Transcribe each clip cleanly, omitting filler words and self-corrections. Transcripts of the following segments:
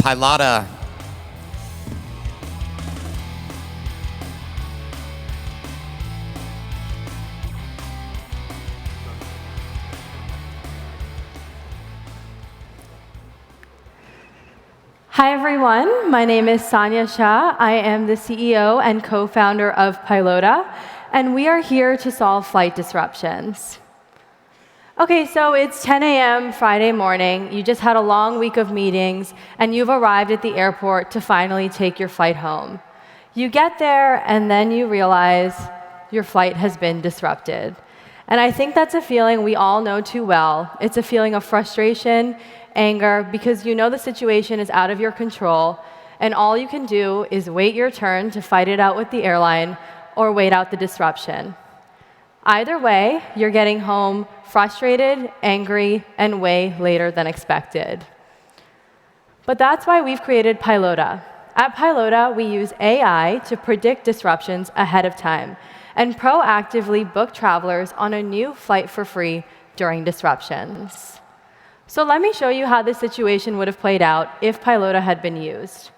Pilota. Hi, everyone. My name is Sanya Shah. I am the CEO and co-founder of Pilota, and we are here to solve flight disruptions. OK, so it's 10 a.m. Friday morning. You just had a long week of meetings, and you've arrived at the airport to finally take your flight home. You get there, and then you realize your flight has been disrupted. And I think that's a feeling we all know too well. It's a feeling of frustration, anger, because you know the situation is out of your control, and all you can do is wait your turn to fight it out with the airline or wait out the disruption. Either way, you're getting home frustrated, angry, and way later than expected. But that's why we've created Pilota. At Pilota, we use AI to predict disruptions ahead of time and proactively book travelers on a new flight for free during disruptions. So let me show you how this situation would have played out if Pilota had been used.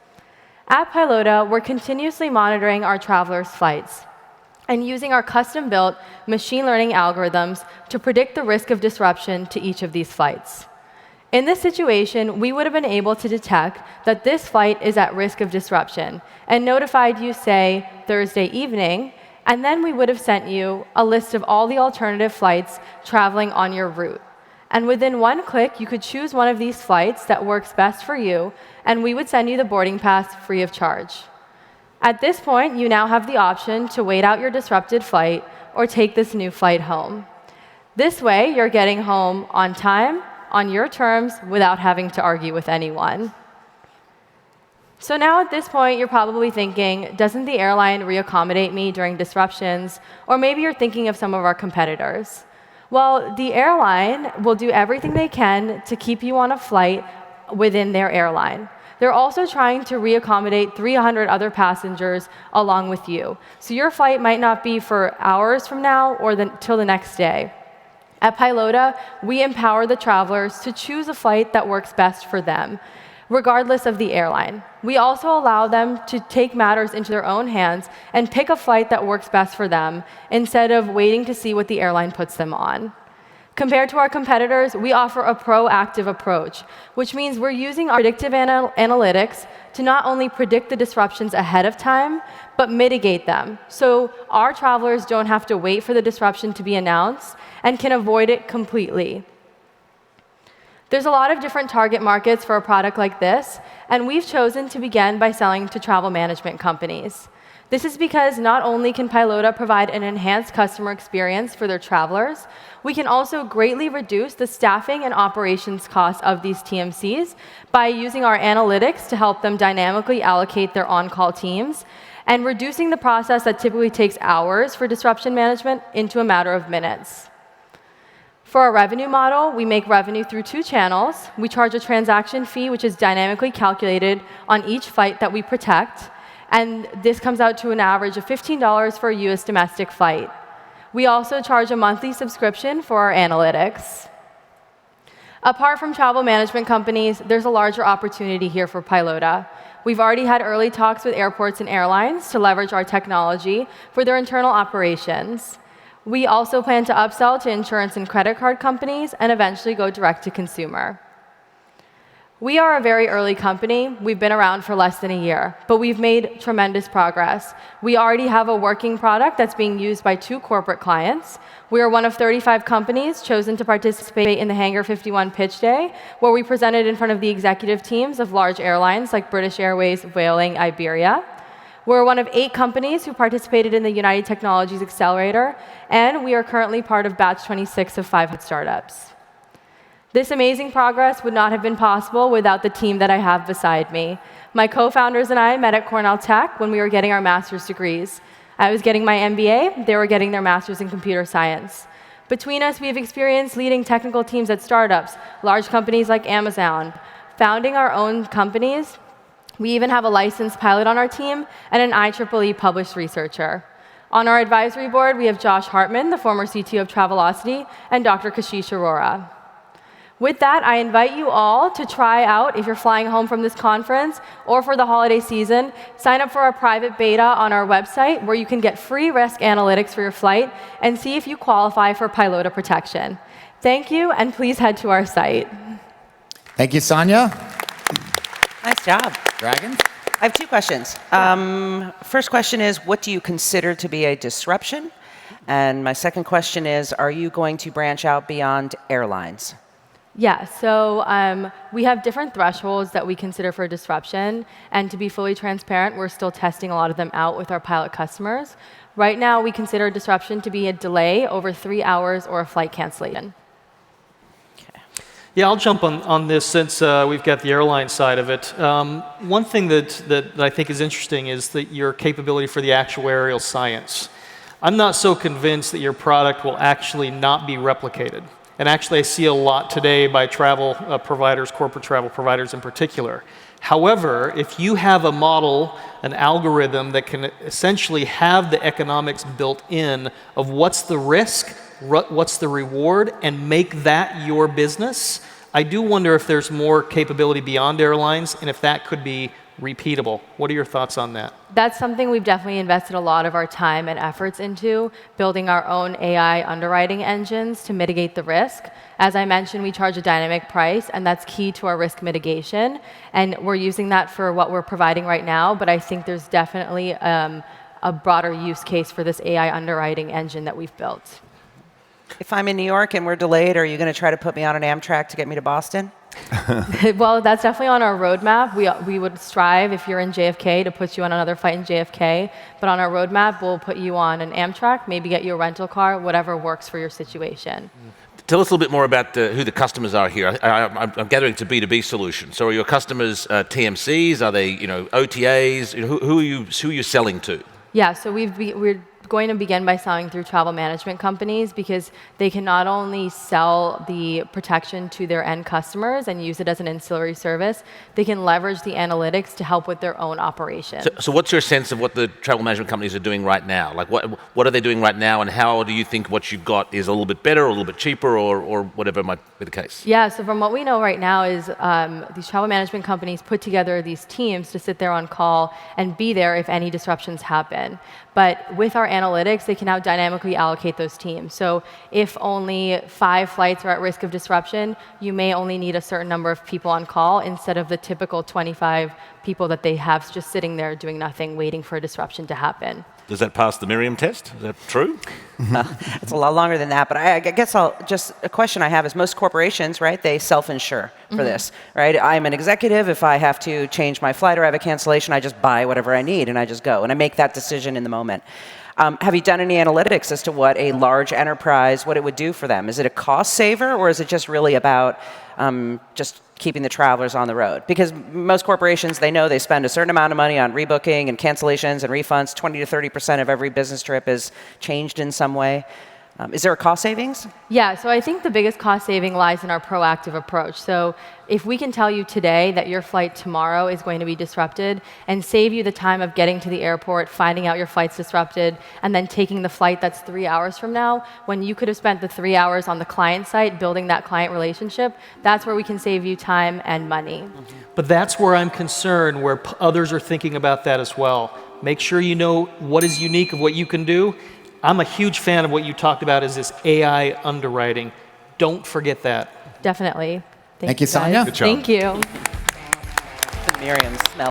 At Pilota, we're continuously monitoring our travelers' flights and using our custom-built machine learning algorithms to predict the risk of disruption to each of these flights. In this situation, we would have been able to detect that this flight is at risk of disruption and notified you, say, Thursday evening, and then we would have sent you a list of all the alternative flights traveling on your route. And within one click, you could choose one of these flights that works best for you, and we would send you the boarding pass free of charge. At this point, you now have the option to wait out your disrupted flight or take this new flight home. This way, you're getting home on time, on your terms, without having to argue with anyone. So now at this point, you're probably thinking, doesn't the airline reaccommodate me during disruptions? Or maybe you're thinking of some of our competitors. Well, the airline will do everything they can to keep you on a flight within their airline. They're also trying to reaccommodate 300 other passengers along with you. So your flight might not be for hours from now or till the next day. At Pilota, we empower the travelers to choose a flight that works best for them, regardless of the airline. We also allow them to take matters into their own hands and pick a flight that works best for them instead of waiting to see what the airline puts them on. Compared to our competitors, we offer a proactive approach, which means we're using our predictive analytics to not only predict the disruptions ahead of time, but mitigate them. So our travelers don't have to wait for the disruption to be announced and can avoid it completely. There's a lot of different target markets for a product like this, and we've chosen to begin by selling to travel management companies. This is because not only can Pilota provide an enhanced customer experience for their travelers, we can also greatly reduce the staffing and operations costs of these TMCs by using our analytics to help them dynamically allocate their on-call teams and reducing the process that typically takes hours for disruption management into a matter of minutes. For our revenue model, we make revenue through two channels. We charge a transaction fee, which is dynamically calculated on each flight that we protect. And this comes out to an average of $15 for a US domestic flight. We also charge a monthly subscription for our analytics. Apart from travel management companies, there's a larger opportunity here for Pilota. We've already had early talks with airports and airlines to leverage our technology for their internal operations. We also plan to upsell to insurance and credit card companies and eventually go direct to consumer. We are a very early company. We've been around for less than a year, but we've made tremendous progress. We already have a working product that's being used by 2 corporate clients. We are one of 35 companies chosen to participate in the Hangar 51 Pitch Day, where we presented in front of the executive teams of large airlines like British Airways, Vueling, Iberia. We're one of 8 companies who participated in the United Technologies Accelerator, and we are currently part of batch 26 of 500 startups. This amazing progress would not have been possible without the team that I have beside me. My co-founders and I met at Cornell Tech when we were getting our master's degrees. I was getting my MBA, they were getting their master's in computer science. Between us, we have experience leading technical teams at startups, large companies like Amazon, founding our own companies. We even have a licensed pilot on our team and an IEEE published researcher. On our advisory board, we have Josh Hartman, the former CTO of Travelocity, and Dr. Kashish Arora. With that, I invite you all to try out, if you're flying home from this conference or for the holiday season, sign up for our private beta on our website where you can get free risk analytics for your flight and see if you qualify for Pilota protection. Thank you, and please head to our site. Thank you, Sonia. Nice job. Dragon? I have two questions. First question is, what do you consider to be a disruption? And my second question is, are you going to branch out beyond airlines? Yeah, so we have different thresholds that we consider for disruption. And to be fully transparent, we're still testing a lot of them out with our pilot customers. Right now, we consider disruption to be a delay over 3 hours or a flight cancellation. Yeah, I'll jump on this since we've got the airline side of it. One thing that I think is interesting is that your capability for the actuarial science. I'm not so convinced that your product will actually not be replicated. And actually, I see a lot today by travel providers, corporate travel providers in particular. However, if you have a model, an algorithm that can essentially have the economics built in of what's the risk, what's the reward, and make that your business, I do wonder if there's more capability beyond airlines and if that could be repeatable. What are your thoughts on that? That's something we've definitely invested a lot of our time and efforts into, building our own AI underwriting engines to mitigate the risk. As I mentioned, we charge a dynamic price, and that's key to our risk mitigation. And we're using that for what we're providing right now, but I think there's definitely a broader use case for this AI underwriting engine that we've built. If I'm in New York and we're delayed, are you going to try to put me on an Amtrak to get me to Boston? Well, that's definitely on our roadmap. We would strive, if you're in JFK, to put you on another flight in JFK. But on our roadmap, we'll put you on an Amtrak, maybe get you a rental car, whatever works for your situation. Tell us a little bit more about who the customers are here. I'm gathering it's a B2B solution. So are your customers TMCs? Are they OTAs? Who are you selling to? Yeah, so we're going to begin by selling through travel management companies because they can not only sell the protection to their end customers and use it as an ancillary service, they can leverage the analytics to help with their own operations. So what's your sense of what the travel management companies are doing right now? Like what are they doing right now, and how do you think what you've got is a little bit better or a little bit cheaper or whatever might be the case? Yeah, so from what we know right now is these travel management companies put together these teams to sit there on call and be there if any disruptions happen. But with our analytics, they can now dynamically allocate those teams. So if only 5 flights are at risk of disruption, you may only need a certain number of people on call instead of the typical 25 people that they have just sitting there doing nothing, waiting for a disruption to happen. Does that pass the Miriam test? Is that true? It's a lot longer than that, but I guess just a question I have is most corporations, right, they self-insure for this, right? I'm an executive. If I have to change my flight or I have a cancellation, I just buy whatever I need and I just go, and I make that decision in the moment. Have you done any analytics as to what a large enterprise, what it would do for them? Is it a cost saver, or is it just really about just keeping the travelers on the road? Because most corporations, they know they spend a certain amount of money on rebooking and cancellations and refunds. 20 to 30% of every business trip is changed in some way. Is there a cost savings? Yeah, so I think the biggest cost saving lies in our proactive approach. So if we can tell you today that your flight tomorrow is going to be disrupted and save you the time of getting to the airport, finding out your flight's disrupted, and then taking the flight that's 3 hours from now, when you could have spent the 3 hours on the client site building that client relationship, that's where we can save you time and money. But that's where I'm concerned, where others are thinking about that as well. Make sure you know what is unique of what you can do. I'm a huge fan of what you talked about is this AI underwriting. Don't forget that. Definitely. Thank you, Sonia. Thank you. Miriam smell.